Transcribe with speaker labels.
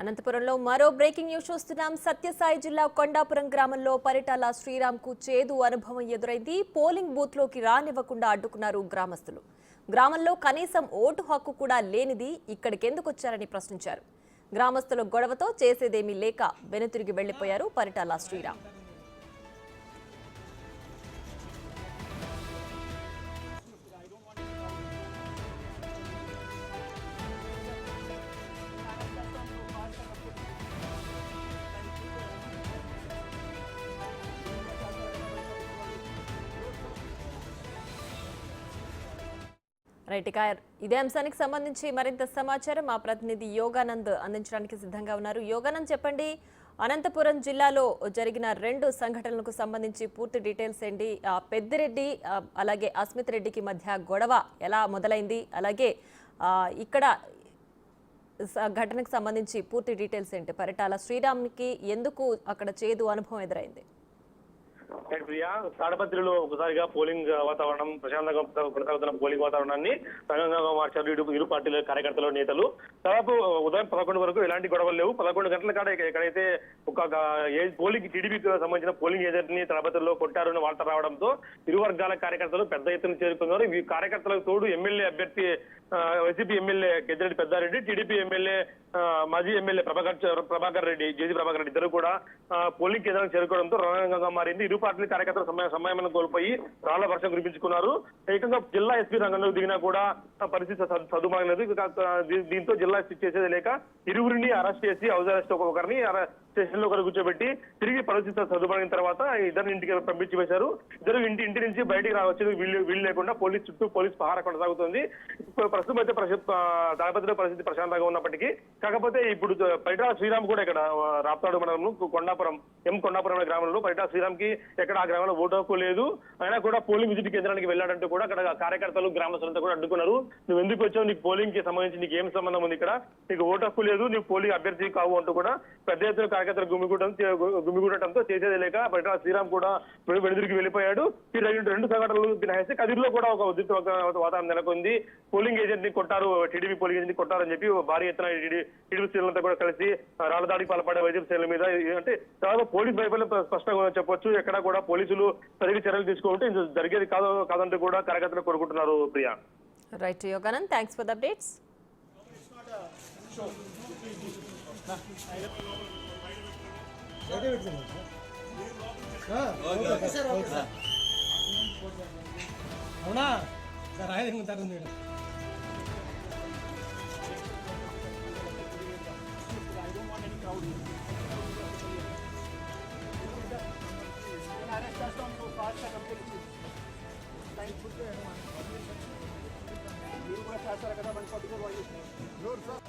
Speaker 1: అనంతపురంలో మరో breaking news చూస్తున్నాం. సత్యసాయి జిల్లా కొండాపురం గ్రామంలో పరిటాల శ్రీరామ్కు చేదు అనుభవం ఎదురైంది. పోలింగ్ బూత్లోకి రానివ్వకుండా అడ్డుకున్నారు గ్రామస్తులు. గ్రామంలో కనీసం ఓటు హక్కు కూడా లేనిది ఇక్కడికెందుకు వచ్చారని ప్రశ్నించారు. గ్రామస్తుల గొడవతో చేసేదేమీ లేక వెనుతిరిగి వెళ్లిపోయారు పరిటాల శ్రీరామ్. రైట్, ఇక ఇదే అంశానికి సంబంధించి మరింత సమాచారం మా ప్రతినిధి యోగానంద్ అందించడానికి సిద్ధంగా ఉన్నారు. యోగానంద్, చెప్పండి, అనంతపురం జిల్లాలో జరిగిన 2 సంఘటనలకు సంబంధించి పూర్తి డీటెయిల్స్ ఏంటి? పెద్దిరెడ్డి అలాగే అస్మిత్ రెడ్డికి మధ్య గొడవ ఎలా మొదలైంది, అలాగే ఇక్కడ ఘటనకు సంబంధించి పూర్తి డీటెయిల్స్ ఏంటి? పరిటాల శ్రీరామ్కి ఎందుకు అక్కడ చేదు అనుభవం ఎదురైంది?
Speaker 2: ప్రియా, తాడపత్రిలో ఒకసారిగా పోలింగ్ వాతావరణం ప్రశాంతంగా కొనసాగుతున్న పోలింగ్ వాతావరణాన్ని రంగంగా మార్చారు ఇరు పార్టీల కార్యకర్తలు, నేతలు. దాదాపు ఉదయం 11 వరకు ఎలాంటి గొడవలు లేవు. 11 గంటల కాడ ఎక్కడైతే ఒక పోలింగ్ టీడీపీకి సంబంధించిన పోలింగ్ ఏజెంట్ ని తాడపత్రిలో కొట్టారని వార్త రావడంతో ఇరు వర్గాల కార్యకర్తలు పెద్ద ఎత్తున చేరుకున్నారు. ఈ కార్యకర్తలకు తోడు ఎమ్మెల్యే అభ్యర్థి YCP MLA Peddireddy Peddareddy, TDP MLA మాజీ ఎమ్మెల్యే ప్రభాకర్ రెడ్డి, జేజీ ప్రభాకర్ రెడ్డి ఇద్దరు కూడా పోలింగ్ కేంద్రానికి చేరుకోవడంతో రణరంగంగా మారింది. ఇరు పార్టీల కార్యకర్తలు సమయాన్ని కోల్పోయి రాళ్ల వర్షం కురిపించుకున్నారు. ఏకంగా జిల్లా ఎస్పీ రంగంలోకి దిగినా కూడా పరిస్థితి సదుమాగలేదు. దీంతో జిల్లా చేసేది లేక ఇరువురిని అరెస్ట్ చేసి హౌస్ అరెస్ట్ ఒకరిని స్టేషన్ లో ఒకరు కూర్చోబెట్టి తిరిగి పరిస్థితి సదుమాగిన తర్వాత ఇద్దరు ఇంటికి పంపించి వేశారు. ఇద్దరు ఇంటి నుంచి బయటికి రావచ్చు వీళ్ళు లేకుండా చుట్టూ పోలీస్ పహారా కొనసాగుతుంది. ప్రస్తుతం అయితే తాడపత్రిలో పరిస్థితి ప్రశాంతంగా ఉన్నప్పటికీ, కాకపోతే ఇప్పుడు పరిటాల శ్రీరామ్ కూడా ఇక్కడ రాప్తాడు మండలం కొండాపురం గ్రామంలో పరిటాల శ్రీరామ్ కి ఎక్కడ ఆ గ్రామంలో ఓటు హక్కు లేదు. అయినా కూడా పోలింగ్ విజిట్ కేంద్రానికి వెళ్ళాడంటూ కూడా అక్కడ కార్యకర్తలు, గ్రామస్తులంతా కూడా అడ్డుకున్నారు. నువ్వు ఎందుకు వచ్చావు, నీకు పోలింగ్ కి సంబంధించి నీకు ఏం సంబంధం ఉంది, ఇక్కడ నీకు ఓటు హక్కు లేదు, నీకు పోలింగ్ అభ్యర్థి కావు అంటూ కూడా పెద్ద ఎత్తున కార్యకర్తలు గుమిగూడటంతో చేసేది లేక పరిటాల శ్రీరామ్ కూడా వెనుదిరిగి వెళ్ళిపోయాడు. ఈ 2 సంఘటనలు మినహాయిస్తే కదిరిలో కూడా ఒక ఉద్రిక్త వాతావరణం నెలకొంది. పోలింగ్ ఏజెంట్ ని కొట్టారు, టీడీపీ పోలింగ్ ఏజెంట్ ని కొట్టారని చెప్పి భారీ ఎత్తున టీడీపీ శ్రేణులంతా కూడా కలిసి రాళ్ల దాడికి పాల్పడే వైద్యుల శ్రేణుల మీద అంటే దాదాపు పోలీస్ వైఫల్యం స్పష్టంగా చెప్పొచ్చు. ఎక్కడ కూడా పోలీసులు సరిగ్గా చర్యలు తీసుకుంటే జరిగేది కాదంటూ కూడా కార్యకర్తలు కోరుకుంటున్నారు. Priya.
Speaker 1: Right Yoganand, thanks for the updates.
Speaker 3: అవునా సార్, ఆయన తరుణ్ మీరు కూడా చేస్తారు కదా, 144